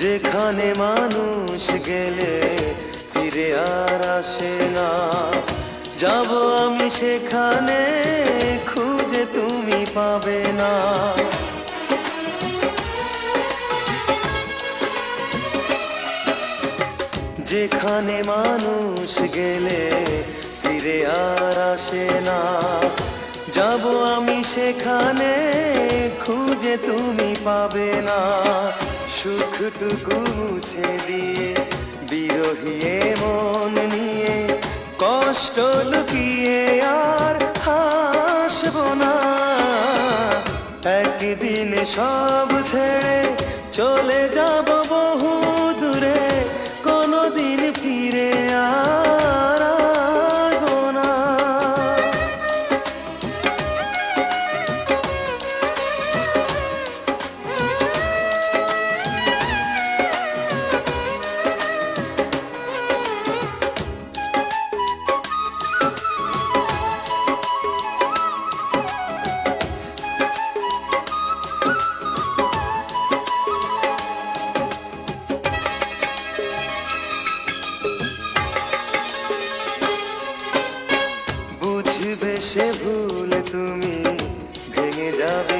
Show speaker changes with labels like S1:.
S1: যেখানে মানুষ গেলে ফিরে আর আসে না, যাব আমি সেখানে, খুঁজে তুমি পাবে না। যেখানে মানুষ গেলে ফিরে আর আসে না, যাব আমি সেখানে, খুঁজে তুমি পাবে না। সুখটুকু মুছে দিয়ে বিরহী মন নিয়ে কষ্ট লুকিয়ে আর হাসবো না। একদিন সব ছেড়ে চলে যাব বহু দূরে, কোনোদিন ফিরে আর আসবো না। বুঝবে সে ভুল তুমি, ভেঙে যাবে